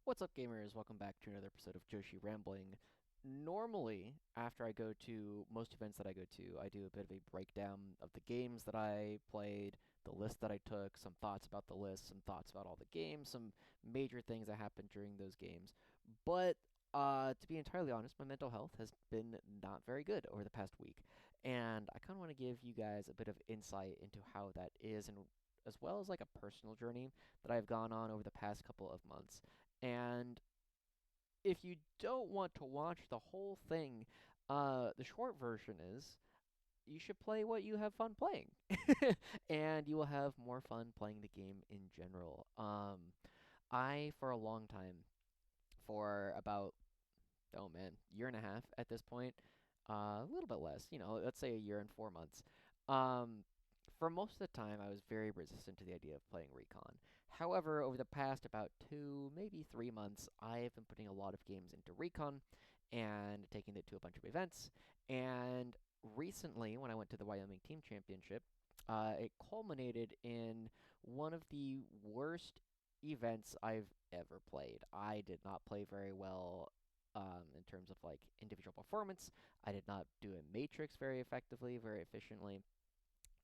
What's up, gamers? Welcome back to another episode of Joushi Rambling. Normally, after I go to most events that I go to, I do a bit of a breakdown of the games that I played, the list that I took, some thoughts about the list, some thoughts about all the games, some major things that happened during those games. But to be entirely honest, my mental health has been not very good over the past week, and I kind of want to give you guys a bit of insight into how that is, and as well as like a personal journey that I've gone on over the past couple of months. And if you don't want to watch the whole thing, the short version is you should play what you have fun playing, and you will have more fun playing the game in general. I for a long time, for about oh man, year and a half at this point, a little bit less, let's say a year and 4 months. Um, for most of the time, I was very resistant to the idea of playing Recon. However, over the past about 2, maybe 3 months, I have been putting a lot of games into Recon and taking it to a bunch of events. And recently, when I went to the Wyoming Team Championship, it culminated in one of the worst events I've ever played. I did not play very well in terms of like individual performance. I did not do a matrix very effectively, very efficiently,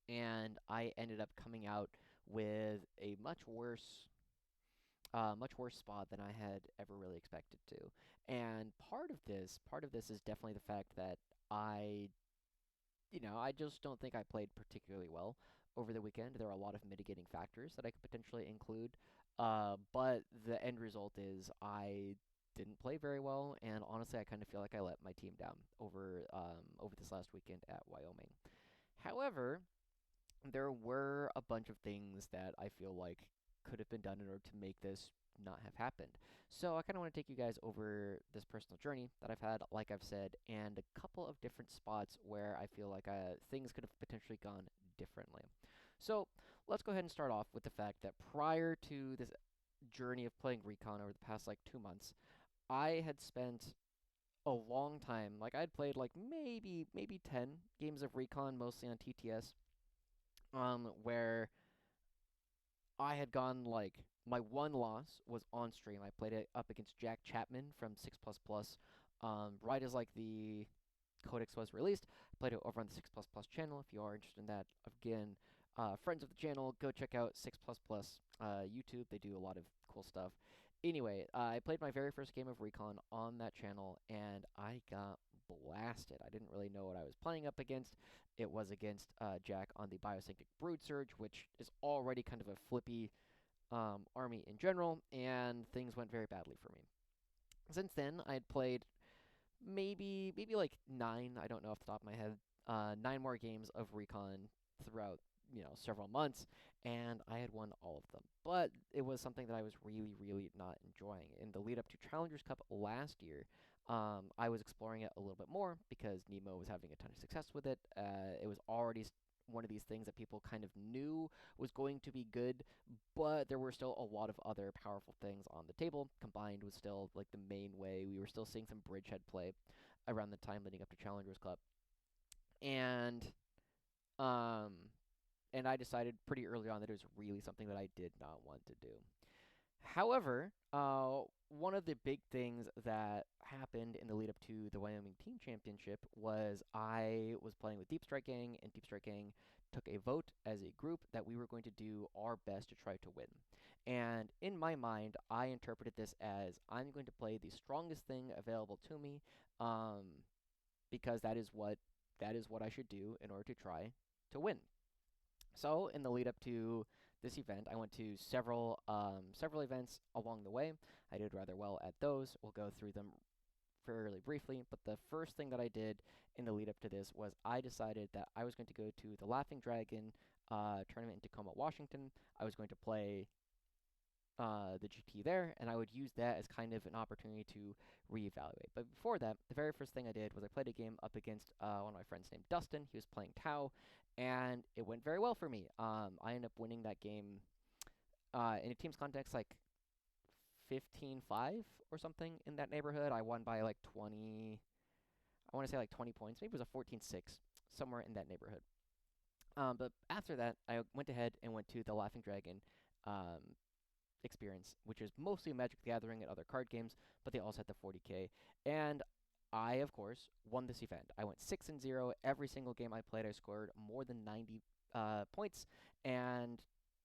and I ended up coming out with a much worse spot than I had ever really expected to. And part of this is definitely the fact that I just don't think I played particularly well over the weekend. There are a lot of mitigating factors that I could potentially include, but the end result is I didn't play very well, and honestly, I kind of feel like I let my team down over this last weekend at Wyoming. However, there were a bunch of things that I feel like could have been done in order to make this not have happened. So I kind of want to take you guys over this personal journey that I've had, like I've said, and a couple of different spots where I feel like things could have potentially gone differently. So let's go ahead and start off with the fact that prior to this journey of playing Recon over the past like 2 months, I had spent a long time, like I'd played like maybe 10 games of Recon, mostly on TTS, where I had gone like my one loss was on stream. I played it up against Jack Chapman from 6 Plus Plus, right as like the Codex was released. I played it over on the 6 Plus Plus channel. If you are interested in that, again, friends of the channel, go check out 6 Plus Plus YouTube. They do a lot of cool stuff. Anyway, I played my very first game of Recon on that channel, and I got blasted. I didn't really know what I was playing up against. It was against Jack on the Biosynchic Brood Surge, which is already kind of a flippy army in general, and things went very badly for me. Since then, I had played maybe like nine. I don't know off the top of my head. Nine more games of Recon throughout several months, and I had won all of them. But it was something that I was really not enjoying. In the lead up to Challengers Cup last year, I was exploring it a little bit more because Nemo was having a ton of success with it. It was already one of these things that people kind of knew was going to be good, but there were still a lot of other powerful things on the table. Combined was still like the main way. We were still seeing some bridgehead play around the time leading up to Challengers Cup, and um, and I decided pretty early on that it was really something that I did not want to do. However, one of the big things that happened in the lead up to the Wyoming Team Championship was I was playing with Deep Strike Gang, and Deep Strike Gang took a vote as a group that we were going to do our best to try to win. And in my mind, I interpreted this as I'm going to play the strongest thing available to me, um, because that is what I should do in order to try to win. So, in the lead up to this event, I went to several events along the way. I did rather well at those. We'll go through them fairly briefly. But the first thing that I did in the lead up to this was I decided that I was going to go to the Laughing Dragon tournament in Tacoma, Washington. I was going to play the GP there, and I would use that as kind of an opportunity to reevaluate. But before that, the very first thing I did was I played a game up against one of my friends named Dustin. He was playing Tau, and it went very well for me. I ended up winning that game in a team's context, like 15-5 or something in that neighborhood. I won by like 20, I want to say like 20 points. Maybe it was a 14-6, somewhere in that neighborhood. But after that, I went ahead and went to the Laughing Dragon um, experience, which is mostly Magic the Gathering and other card games, but they also had the 40K. And I, of course, won this event. I went 6-0 every single game I played. I scored more than 90 points, and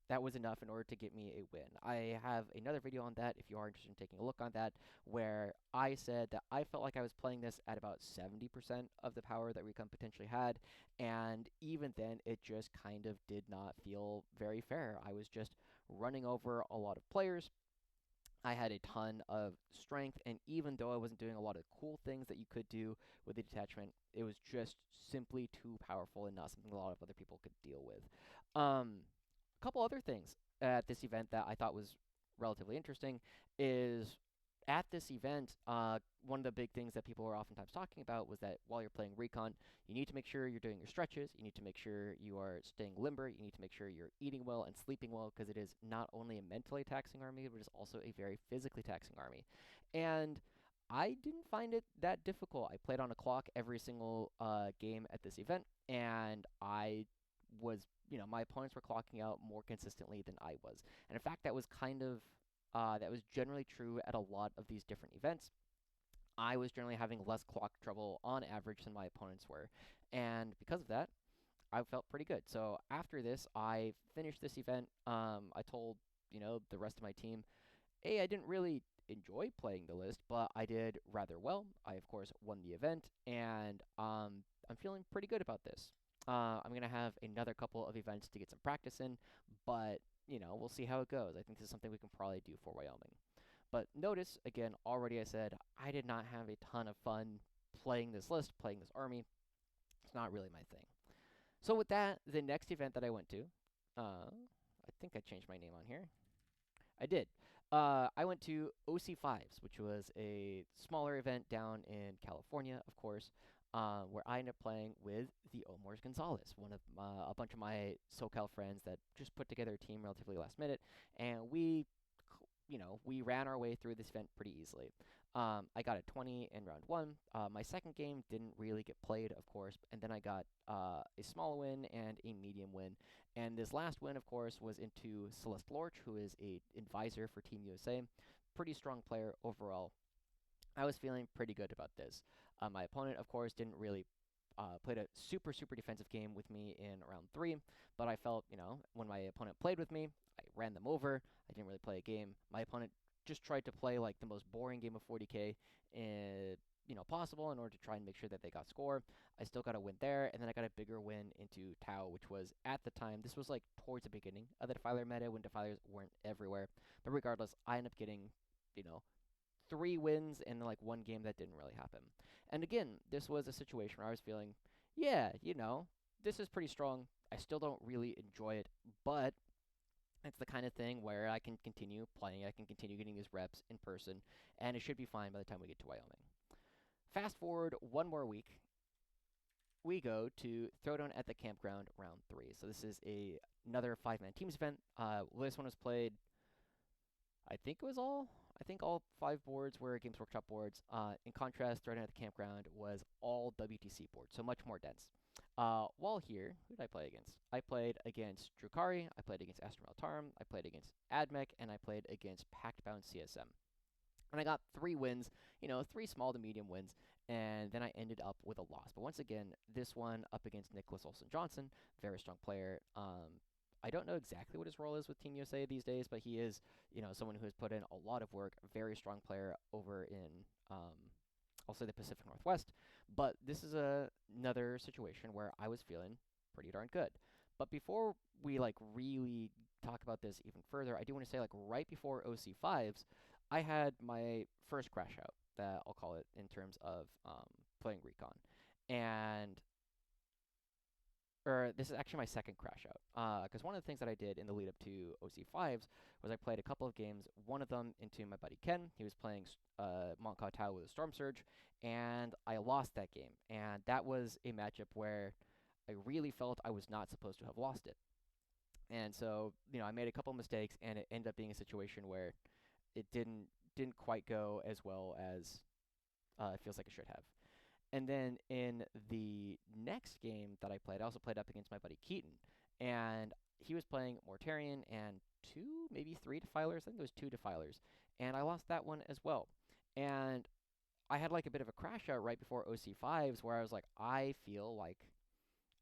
that was enough in order to get me a win. I have another video on that if you are interested in taking a look on that, where I said that I felt like I was playing this at about 70% of the power that Recon potentially had, and even then, it just kind of did not feel very fair. I was just running over a lot of players. I had a ton of strength, and even though I wasn't doing a lot of cool things that you could do with the detachment, it was just simply too powerful and not something a lot of other people could deal with. A couple other things at this event that I thought was relatively interesting is at this event, one of the big things that people were oftentimes talking about was that while you're playing Recon, you need to make sure you're doing your stretches, you need to make sure you are staying limber, you need to make sure you're eating well and sleeping well, because it is not only a mentally taxing army, but it's also a very physically taxing army. And I didn't find it that difficult. I played on a clock every single game at this event, and I was, my opponents were clocking out more consistently than I was. And in fact, that was generally true at a lot of these different events. I was generally having less clock trouble on average than my opponents were. And because of that, I felt pretty good. So after this, I finished this event. I told, the rest of my team, hey, I didn't really enjoy playing the list, but I did rather well. I, of course, won the event, and I'm feeling pretty good about this. I'm going to have another couple of events to get some practice in, but, we'll see how it goes. I think this is something we can probably do for Wyoming. But notice, again, already I said I did not have a ton of fun playing this list, playing this army. It's not really my thing. So with that, the next event that I went to, I think I changed my name on here. I did. I went to OC5s, which was a smaller event down in California, of course, where I ended up playing with the Omars Gonzalez, one of a bunch of my SoCal friends that just put together a team relatively last minute, and we ran our way through this event pretty easily. I got a 20 in round one. My second game didn't really get played, of course, and then I got a small win and a medium win. And this last win, of course, was into Celeste Lorch, who is a advisor for Team USA. Pretty strong player overall. I was feeling pretty good about this. My opponent, of course, didn't really played a super, super defensive game with me in round three, but I felt, when my opponent played with me, I ran them over. I didn't really play a game. My opponent just tried to play like the most boring game of 40K, possible in order to try and make sure that they got score. I still got a win there, and then I got a bigger win into Tau, which was at the time, this was like towards the beginning of the Defiler meta when Defilers weren't everywhere. But regardless, I ended up getting, you know, 3 wins in like one game that didn't really happen. And again, this was a situation where I was feeling, yeah, this is pretty strong. I still don't really enjoy it, but it's the kind of thing where I can continue playing, I can continue getting these reps in person, and it should be fine by the time we get to Wyoming. Fast forward one more week, we go to Throwdown at the Campground round 3. So this is another 5-man teams event. This one was played, I think all 5 boards were Games Workshop boards. In contrast, Throwdown at the Campground was all WTC boards, so much more dense. While here, who did I play against? I played against Drukari, I played against Astromel Tarm, I played against Admech, and I played against Pact Bound CSM. And I got 3 wins, 3 small to medium wins, and then I ended up with a loss. But once again, this one up against Nicholas Olsen Johnson, very strong player. I don't know exactly what his role is with Team USA these days, but he is, someone who has put in a lot of work, very strong player over in, I'll say the Pacific Northwest. But this is another situation where I was feeling pretty darn good. But before we really talk about this even further, I do want to say right before OC5s, I had my first crash out, that I'll call it, in terms of playing Recon. And or this is actually my second crash out. Because one of the things that I did in the lead up to OC5s was I played a couple of games, one of them into my buddy Ken. He was playing Mont Tau with a Storm Surge, and I lost that game. And that was a matchup where I really felt I was not supposed to have lost it. And so, I made a couple of mistakes, and it ended up being a situation where it didn't quite go as well as it feels like it should have. And then in the next game that I played, I also played up against my buddy Keaton. And he was playing Mortarion and two, maybe three Defilers. I think it was two Defilers, and I lost that one as well. And I had like a bit of a crash out right before OC5s where I was like, I feel like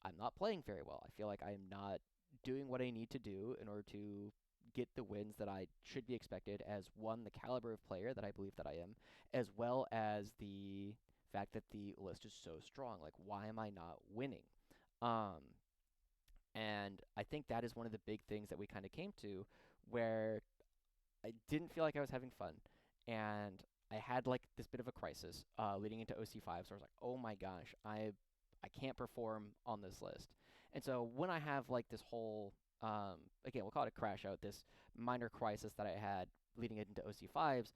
I'm not playing very well. I feel like I'm not doing what I need to do in order to get the wins that I should be expected as one, the caliber of player that I believe that I am, as well as the fact that the list is so strong. Like, why am I not winning? Um, and I think that is one of the big things that we kind of came to where I didn't feel like I was having fun, and I had like this bit of a crisis leading into OC5. So I was like, "Oh my gosh, I can't perform on this list." And so when I have like this whole again, we'll call it a crash out, this minor crisis that I had leading into OC5s,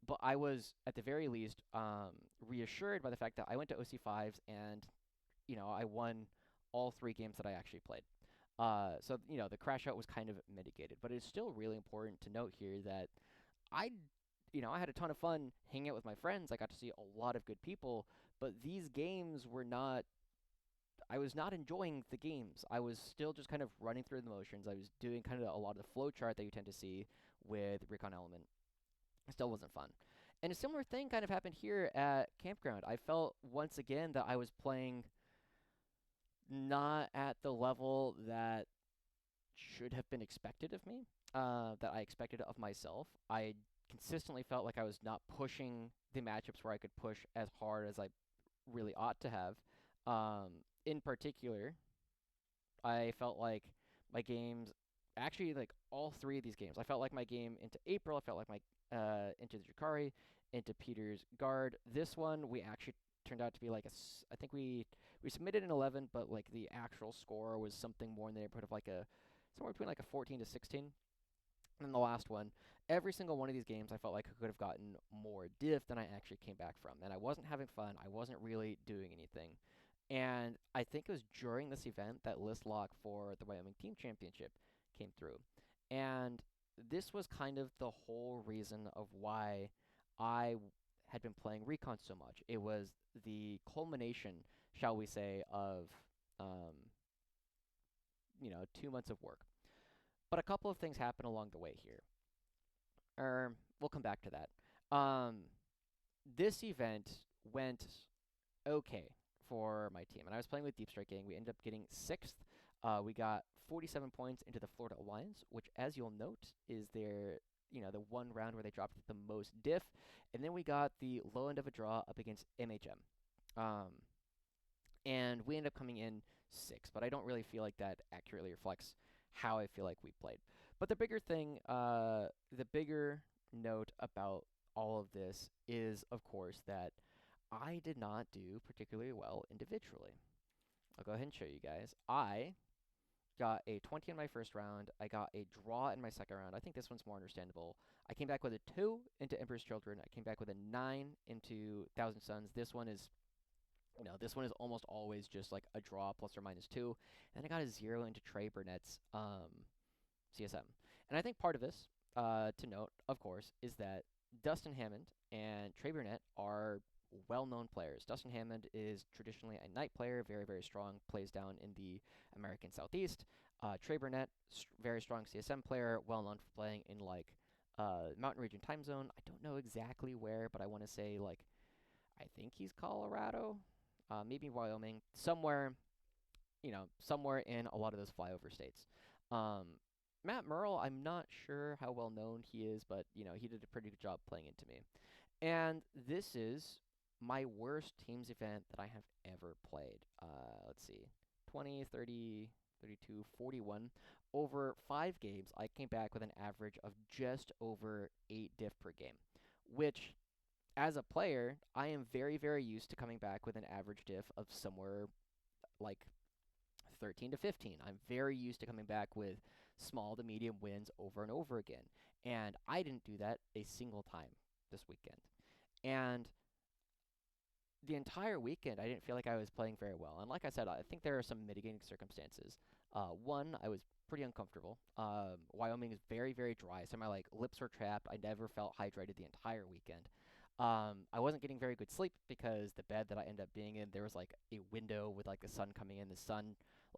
but I was at the very least reassured by the fact that I went to OC5s and I won all three games that I actually played. So the crash out was kind of mitigated, but it's still really important to note here that I, I had a ton of fun hanging out with my friends. I got to see a lot of good people, but these games were not. I was not enjoying the games. I was still just kind of running through the motions. I was doing kind of a lot of the flow chart that you tend to see with Recon Element. It still wasn't fun. And a similar thing kind of happened here at Campground. I felt once again that I was playing not at the level that should have been expected of me, that I expected of myself. I consistently felt like I was not pushing the matchups where I could push as hard as I really ought to have. In particular, I felt like my games, actually, like all three of these games, I felt like my game into April, I felt like my into the Drakari, into Peter's Guard. This one we actually turned out to be like I think we submitted an 11, but like the actual score was something more in the neighborhood of like a somewhere between like a 14 to 16. And then the last one, every single one of these games, I felt like I could have gotten more diff than I actually came back from. And I wasn't having fun. I wasn't really doing anything. And I think it was during this event that list lock for the Wyoming Team Championship came through. And this was kind of the whole reason of why had been playing Recon so much. It was the culmination, shall we say, of um, 2 months of work. But a couple of things happened along the way here. We'll come back to that. Um, this event went okay for my team, and I was playing with Deep Strike Gang. We ended up getting sixth. We got 47 points into the Florida Alliance, which, as you'll note, is the one round where they dropped the most diff, and then we got the low end of a draw up against MHM. Um, and we ended up coming in sixth, but I don't really feel like that accurately reflects how I feel like we played. But the bigger thing, the bigger note about all of this is, of course, that I did not do particularly well individually. I'll go ahead and show you guys. I got a 20 in my first round. I got a draw in my second round. I think this one's more understandable. I came back with a 2 into Emperor's Children. I came back with a 9 into Thousand Suns. This one is almost always just like a draw plus or minus 2. And I got a 0 into Trey Burnett's CSM. And I think part of this, to note, of course, is that Dustin Hammond and Trey Burnett are well-known players. Dustin Hammond is traditionally a knight player, very, very strong, plays down in the American Southeast. Trey Burnett, very strong CSM player, well-known for playing in like Mountain Region time zone. I don't know exactly where, but I want to say like I think he's Colorado, maybe Wyoming, somewhere in a lot of those flyover states. Um, Matt Merle, I'm not sure how well known he is, but he did a pretty good job playing into me. And this is my worst teams event that I have ever played. Let's see, 20, 30, 32, 41. Over 5 games, I came back with an average of just over 8 diff per game, which as a player, I am very, very used to coming back with an average diff of somewhere like 13 to 15. I'm very used to coming back with small to medium wins over and over again. And I didn't do that a single time this weekend. And the entire weekend, I didn't feel like I was playing very well. And like I said, I think there are some mitigating circumstances. One, I was pretty uncomfortable. Wyoming is very, very dry, so my lips were trapped. I never felt hydrated the entire weekend. I wasn't getting very good sleep because the bed that I ended up being in, there was like a window with like the sun coming in. The sun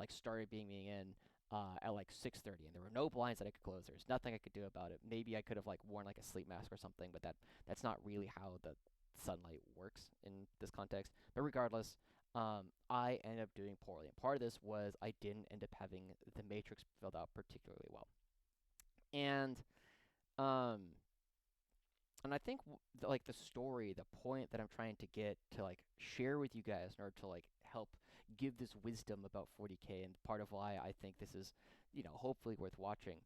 started beaming in. at like 6:30, and there were no blinds that I could close. There's nothing I could do about it. Maybe I could have like worn like a sleep mask or something, but that's not really how the sunlight works in this context. But regardless, I ended up doing poorly, and part of this was I didn't end up having the matrix filled out particularly well. And um, and I think like the story, the point that I'm trying to get to like share with you guys in order to like help give this wisdom about 40K, and part of why I think this is, hopefully worth watching,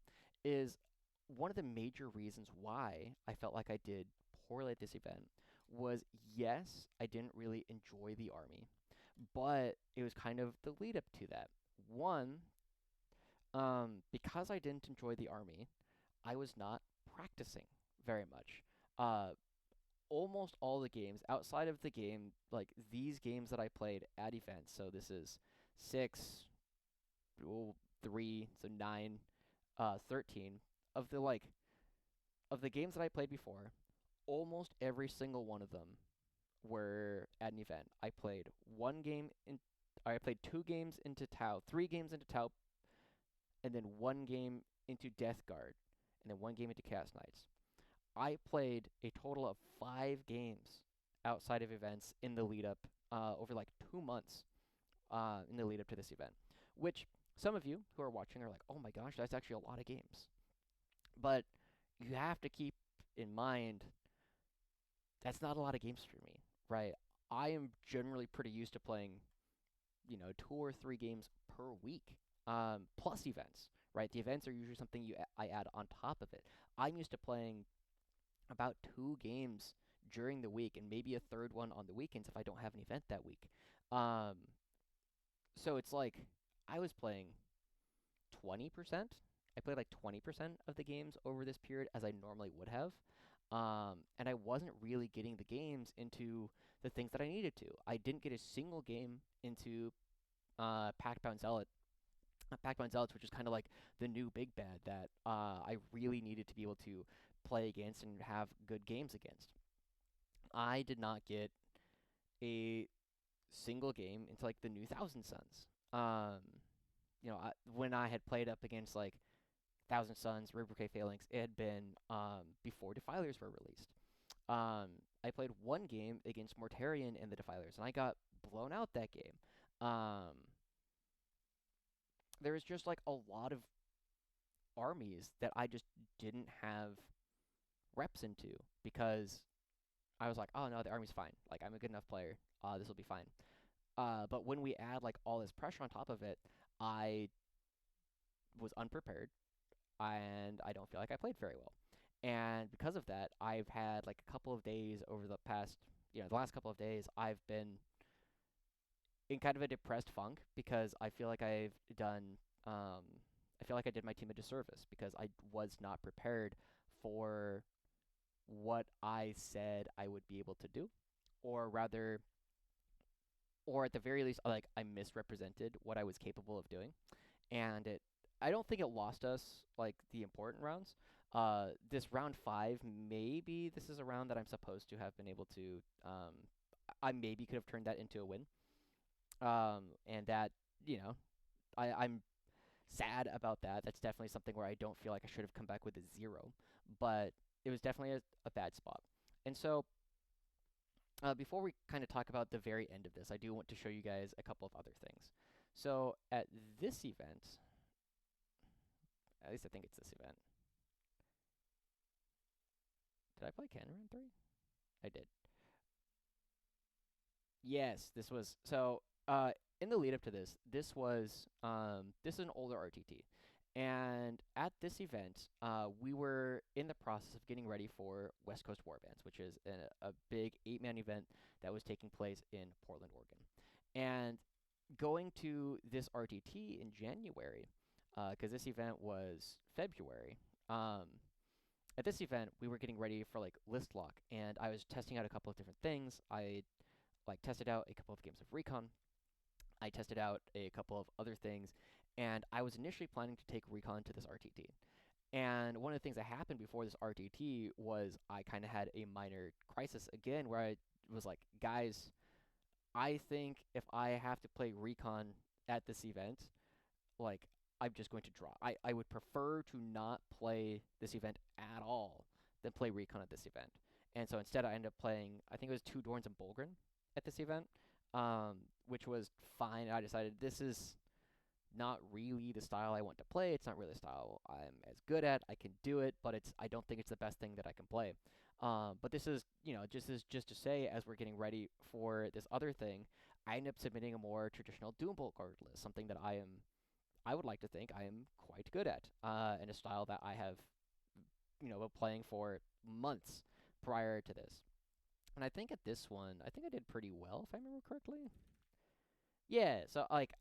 is one of the major reasons why I felt like I did poorly at this event was, yes, I didn't really enjoy the army, but it was kind of the lead up to that. One, because I didn't enjoy the army, I was not practicing very much. Uh, Almost all the games outside of the game, like these games that I played at events. So this is six, oh, three, so nine, 13 of the games that I played before. Almost every single one of them were at an event. I played 2 games into Tau, 3 games into Tau, and then 1 game into Death Guard, and then 1 game into Chaos Knights. I played a total of 5 games outside of events in the lead up, over like 2 months, in the lead up to this event, which some of you who are watching are like, oh my gosh, that's actually a lot of games. But you have to keep in mind that's not a lot of games for me, right? I am generally pretty used to playing, 2 or 3 games per week, plus events, right? The events are usually something I add on top of it. I'm used to playing about 2 games during the week and maybe a third one on the weekends if I don't have an event that week. Um, so it's like I was playing 20%. I played like 20% of the games over this period as I normally would have. And I wasn't really getting the games into the things that I needed to. I didn't get a single game into Packbound Zealot. Packbound Zealots, which is kind of like the new big bad that I really needed to be able to play against and have good games against. I did not get a single game into like the new Thousand Suns. When I had played up against like Thousand Suns, Rubricate Phalanx, it had been before Defilers were released. I played 1 game against Mortarion and the Defilers, and I got blown out that game. Um, there was just like a lot of armies that I just didn't have reps into because I was like, oh no, the army's fine. Like I'm a good enough player. This will be fine. But when we add like all this pressure on top of it, I was unprepared and I don't feel like I played very well. And because of that, I've had like a couple of days over the past, the last couple of days, I've been in kind of a depressed funk because I feel like I did my team a disservice because I was not prepared for what I said I would be able to do, or rather, or at the very least, like I misrepresented what I was capable of doing, and I don't think it lost us like the important rounds. This round 5, maybe this is a round that I'm supposed to have been able to, I maybe could have turned that into a win. And that, I'm sad about that. That's definitely something where I don't feel like I should have come back with a 0, but it was definitely a bad spot. And so, before we kind of talk about the very end of this, I do want to show you guys a couple of other things. So at this event, at least I think it's this event. Did I play Cannon in 3? I did. Yes, this was so. In the lead up to this, this is an older RTT, and at this event, we were in the process of getting ready for West Coast Warbands, which is a big 8-man event that was taking place in Portland, Oregon, and going to this RTT in January, because this event was February. At this event, we were getting ready for like list lock, and I was testing out a couple of different things. I like tested out a couple of games of Recon. I tested out a couple of other things, and I was initially planning to take Recon to this RTT. And one of the things that happened before this RTT was I kind of had a minor crisis again, where I was like, guys, I think if I have to play Recon at this event, like I'm just going to draw. I would prefer to not play this event at all than play Recon at this event. And so instead, I ended up playing, I think it was two Dorns and Bolgren at this event, which was fine. I decided this is not really the style I want to play. It's not really a style I'm as good at. I can do it, but I don't think it's the best thing that I can play. But this is, just to say, as we're getting ready for this other thing, I end up submitting a more traditional Doombolt card list, something that I would like to think I am quite good at, in a style that I have, been playing for months prior to this. And I think at this one, I think I did pretty well, if I remember correctly. Yeah, so like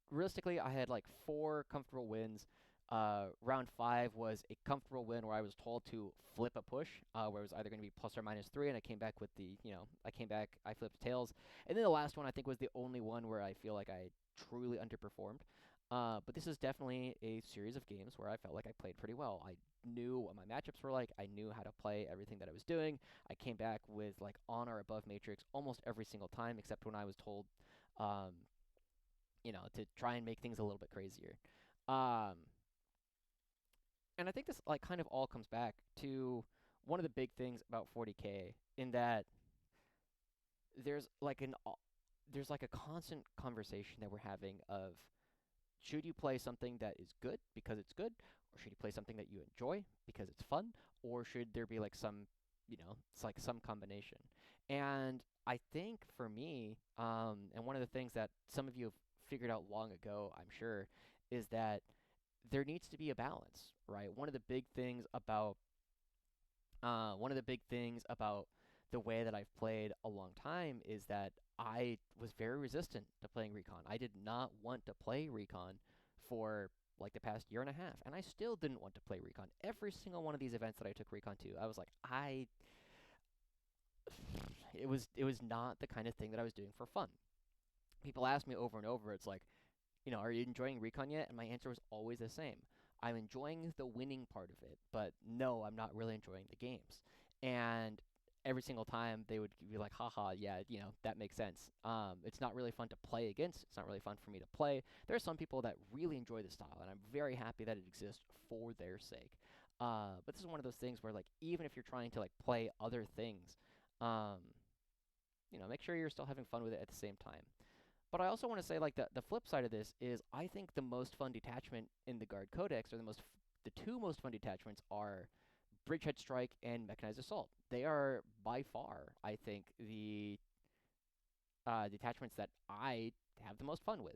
realistically, I had like four comfortable wins. Round five was a comfortable win where I was told to flip a push, where it was either going to be plus or minus three, and I came back with I flipped tails. And then the last one I think was the only one where I feel like I truly underperformed. But this is definitely a series of games where I felt like I played pretty well. I knew what my matchups were like. I knew how to play everything that I was doing. I came back with like on or above matrix almost every single time, except when I was told, um, to try and make things a little bit crazier. Um, and I think this like kind of all comes back to one of the big things about 40K in that there's like there's like a constant conversation that we're having of should you play something that is good because it's good, or should you play something that you enjoy because it's fun, or should there be like it's like some combination. And I think for me, and one of the things that some of you have figured out long ago, I'm sure, is that there needs to be a balance, right? One of the big things about the way that I've played a long time is that I was very resistant to playing Recon. I did not want to play Recon for like the past year and a half, and I still didn't want to play Recon. Every single one of these events that I took Recon to, I was like, it was not the kind of thing that I was doing for fun. People ask me over and over, it's like, are you enjoying Recon yet? And my answer was always the same. I'm enjoying the winning part of it, but no, I'm not really enjoying the games. And every single time they would be like, haha, yeah, that makes sense. It's not really fun to play against. It's not really fun for me to play. There are some people that really enjoy the style, and I'm very happy that it exists for their sake. But this is one of those things where, like, even if you're trying to, like, play other things, um, make sure you're still having fun with it at the same time. But I also want to say, like, the flip side of this is I think the most fun detachment in the Guard Codex, or the two most fun detachments, are Bridgehead Strike and Mechanized Assault. They are by far, I think, the detachments that I have the most fun with.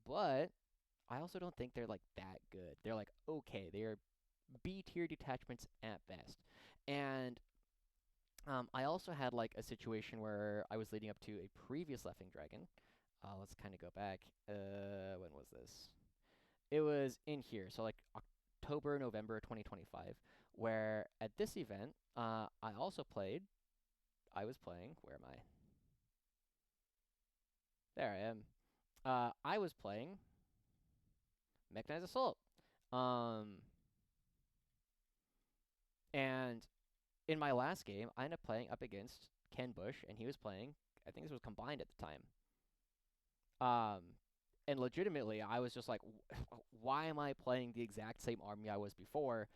But I also don't think they're like that good. They're like okay. They are B tier detachments at best. And I also had like a situation where I was leading up to a previous Laughing Dragon. Let's kind of go back. When was this? It was in here, so like October, November 2025, where at this event, I also played. I was playing. Where am I? There I am. I was playing Mechanized Assault. Um, and in my last game, I ended up playing up against Ken Bush, and he was playing. I think this was combined at the time. Um, and legitimately, I was just like, why am I playing the exact same army I was before,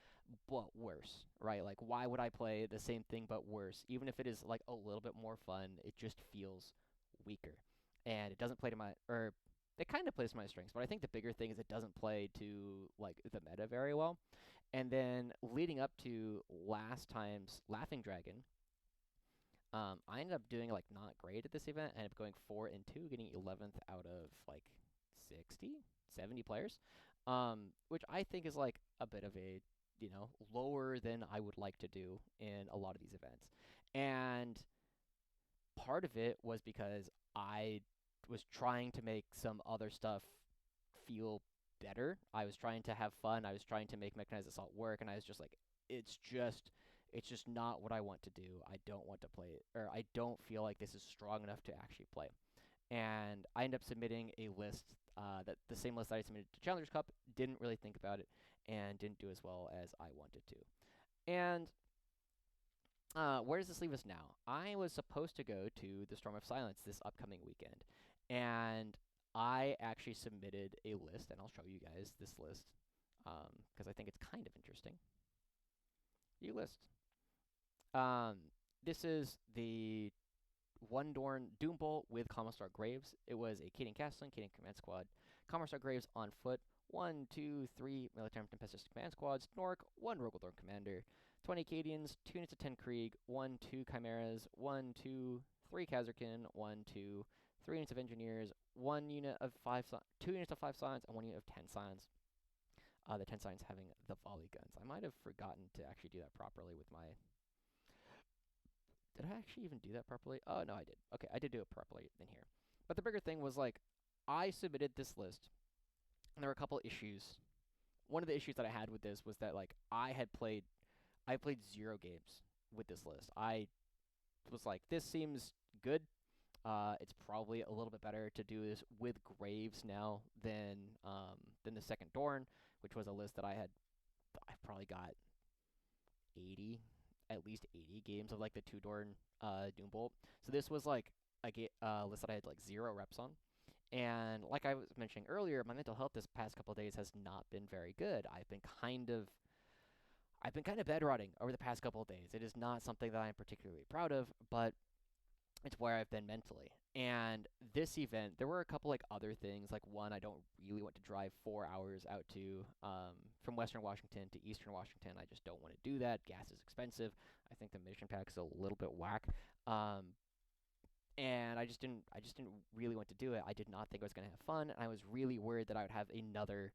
but worse, right? Like, why would I play the same thing but worse? Even if it is like a little bit more fun, it just feels weaker, and it doesn't play to my or it kind of plays to my strengths. But I think the bigger thing is it doesn't play to like the meta very well. And then leading up to last time's Laughing Dragon, I ended up doing like not great at this event. I ended up going 4-2, getting 11th out of like 60, 70 players, which I think is like a bit of a lower than I would like to do in a lot of these events. And part of it was because I was trying to make some other stuff feel better. I was trying to have fun. I was trying to make Mechanized Assault work, and I was just like, it's just not what I want to do. I don't want to play it, or I don't feel like this is strong enough to actually play. And I ended up submitting a list, that the same list that I submitted to Challengers Cup. Didn't really think about it, and didn't do as well as I wanted to. And where does this leave us now? I was supposed to go to the Storm of Silence this upcoming weekend, and I actually submitted a list, and I'll show you guys this list because I think it's kind of interesting. View list. Um, this is the one Dorn Doom Bolt with Commissar Graves. It was a Keating Castling, Keating Command Squad, Commissar Graves on foot, 1, 2, 3 Military Tempestus Command Squads, Snork, 1 Rogaldorn Commander, 20 Acadians, 2 units of 10 Krieg, 1, 2 Chimeras, 1, 2, 3 Kazarkin, 1, 2, 3 units of Engineers, 1 unit of 5, 2 units of 5 Scions, and 1 unit of 10 Scions. The 10 Scions having the volley guns. I might have forgotten to actually do that properly with my... Did I actually even do that properly? Oh, no, I did. Okay, I did do it properly in here. But the bigger thing was, like, I submitted this list, and there were a couple issues. One of the issues that I had with this was that, like, I played 0 games with this list. I was like, this seems good. It's probably a little bit better to do this with Graves now than the second Dorn, which was a list that I probably got 80, at least 80 games of like the 2 Dorn Doombolt. So this was like a list that I had like 0 reps on. And like I was mentioning earlier, my mental health this past couple of days has not been very good. I've been kind of bedrotting over the past couple of days. It is not something that I'm particularly proud of, but it's where I've been mentally. And this event, there were a couple like other things. Like one, I don't really want to drive 4 hours out to from Western Washington to Eastern Washington. I just don't want to do that. Gas is expensive. I think the mission pack is a little bit whack. And I just didn't really want to do it. I did not think I was gonna have fun. And I was really worried that I would have another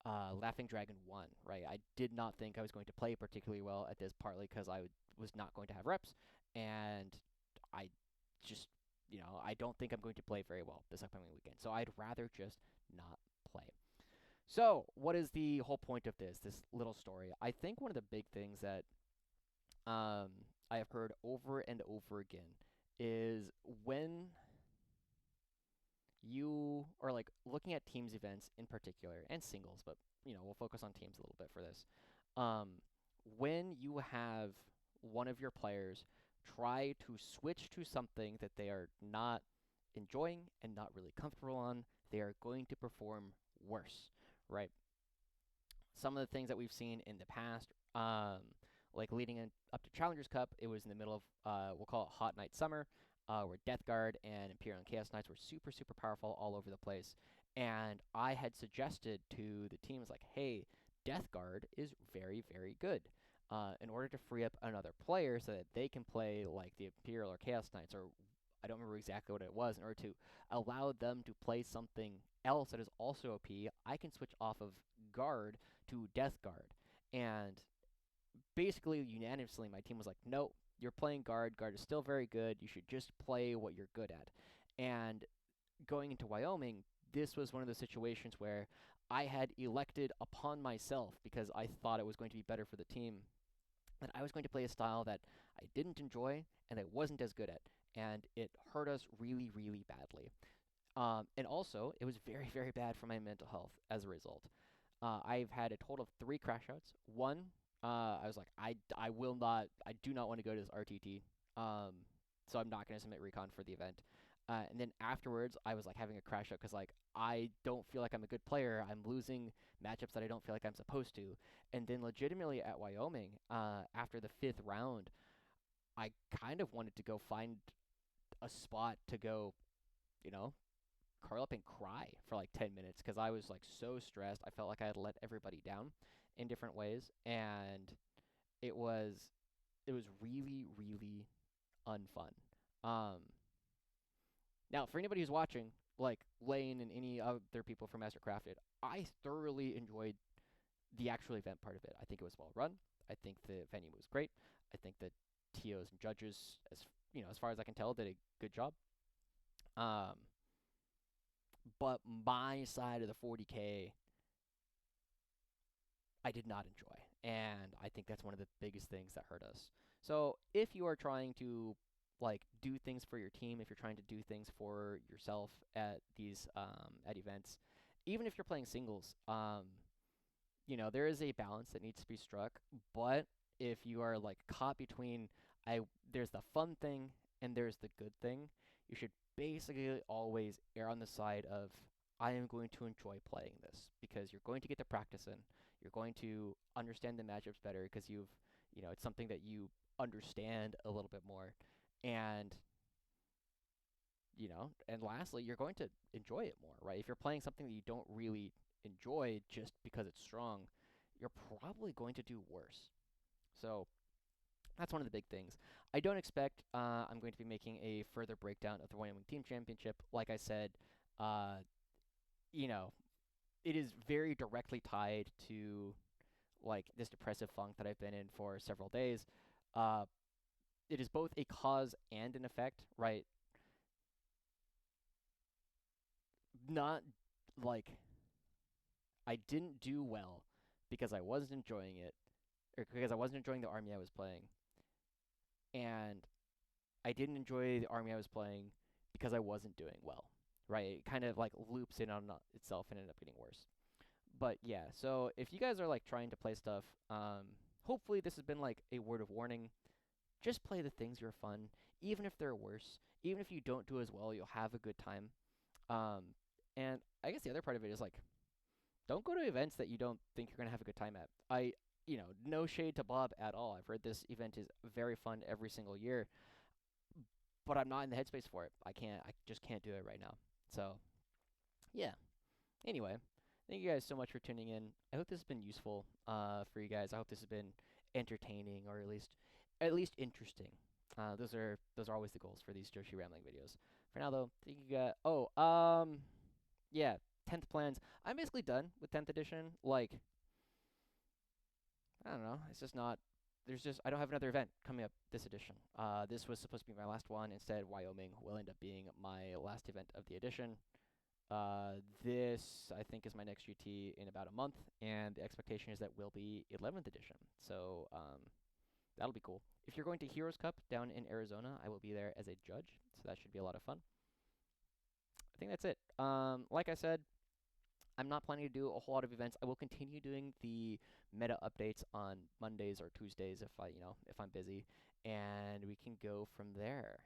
Laughing Dragon 1. Right? I did not think I was going to play particularly well at this, partly because was not going to have reps, and I just, I don't think I'm going to play very well this upcoming weekend. So I'd rather just not play. So, what is the whole point of this little story? I think one of the big things that um, I have heard over and over again is when you are like looking at teams events in particular and singles, but we'll focus on teams a little bit for this. Um, when you have one of your players try to switch to something that they are not enjoying and not really comfortable on, they are going to perform worse, right? Some of the things that we've seen in the past, like leading up to Challengers Cup, it was in the middle of, we'll call it Hot Night Summer, where Death Guard and Imperial and Chaos Knights were super, super powerful all over the place. And I had suggested to the teams, like, hey, Death Guard is very, very good. In order to free up another player so that they can play like the Imperial or Chaos Knights, or I don't remember exactly what it was, in order to allow them to play something else that is also OP, I can switch off of Guard to Death Guard. And basically, unanimously, my team was like, no, you're playing Guard. Guard is still very good. You should just play what you're good at. And going into Wyoming, this was one of the situations where I had elected upon myself, because I thought it was going to be better for the team, that I was going to play a style that I didn't enjoy and I wasn't as good at. And it hurt us really, really badly. And also, it was very, very bad for my mental health as a result. I've had a total of 3 crash outs. One, I was like, I do not want to go to this RTT, so I'm not going to submit Recon for the event. And then afterwards, I was like having a crash out because like I don't feel like I'm a good player. I'm losing matchups that I don't feel like I'm supposed to. And then legitimately at Wyoming, after the 5th round, I kind of wanted to go find a spot to go, you know, curl up and cry for like 10 minutes because I was like so stressed. I felt like I had let everybody down in different ways, and it was really, really unfun. Um, Now, for anybody who's watching, like Lane and any other people from Mastercrafted, I thoroughly enjoyed the actual event part of it. I think it was well run. I think the venue was great. I think the TOs and judges, as far as I can tell, did a good job. Um, but my side of the 40K, I did not enjoy, and I think that's one of the biggest things that hurt us. So if you are trying to like do things for your team, if you're trying to do things for yourself at these at events, even if you're playing singles, there is a balance that needs to be struck. But if you are like caught between there's the fun thing and there's the good thing, you should basically always err on the side of I am going to enjoy playing this because you're going to get the practice in. You're going to understand the matchups better because it's something that you understand a little bit more. And, and lastly, you're going to enjoy it more, right? If you're playing something that you don't really enjoy just because it's strong, you're probably going to do worse. So, that's one of the big things. I don't expect I'm going to be making a further breakdown of the Wyoming Team Championship. Like I said, uh, you know, it is very directly tied to like this depressive funk that I've been in for several days. Uh, it is both a cause and an effect, right? Not like I didn't do well because I wasn't enjoying it, or because I wasn't enjoying the army I was playing, and I didn't enjoy the army I was playing because I wasn't doing well, right? It kind of like loops in on itself and ended up getting worse. But yeah, so if you guys are like trying to play stuff, hopefully this has been like a word of warning. Just play the things you're fun, even if they're worse. Even if you don't do as well, you'll have a good time. Um, and I guess the other part of it is like, don't go to events that you don't think you're gonna have a good time at. No shade to Bob at all. I've heard this event is very fun every single year, but I'm not in the headspace for it. I just can't do it right now. So yeah. Anyway, thank you guys so much for tuning in. I hope this has been useful for you guys. I hope this has been entertaining or at least interesting. Those are always the goals for these Joshi Rambling videos. For now though, thank you guys. Yeah, 10th plans. I'm basically done with 10th edition. Like, I don't know. It's just not. I don't have another event coming up this edition. This was supposed to be my last one. Instead, Wyoming will end up being my last event of the edition. This, I think, is my next GT in about a month, and the expectation is that will be 11th edition. So, that'll be cool. If you're going to Heroes Cup down in Arizona, I will be there as a judge, so that should be a lot of fun. I think that's it. Like I said, I'm not planning to do a whole lot of events. I will continue doing the meta updates on Mondays or Tuesdays if I'm busy, and we can go from there.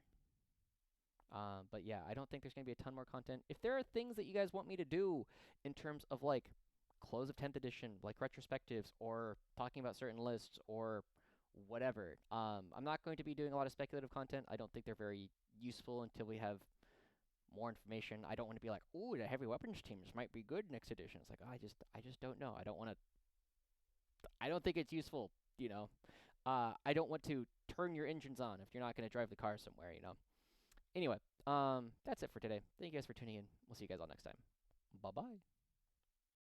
But yeah, I don't think there's going to be a ton more content. If there are things that you guys want me to do in terms of like close of 10th edition, like retrospectives or talking about certain lists or whatever, I'm not going to be doing a lot of speculative content. I don't think they're very useful until we have more information. I don't want to be like, "Ooh, the heavy weapons teams might be good next edition." It's like, oh, I just don't know. I don't want to. I don't think it's useful. You know, I don't want to turn your engines on if you're not going to drive the car somewhere. Anyway, that's it for today. Thank you guys for tuning in. We'll see you guys all next time. Bye bye.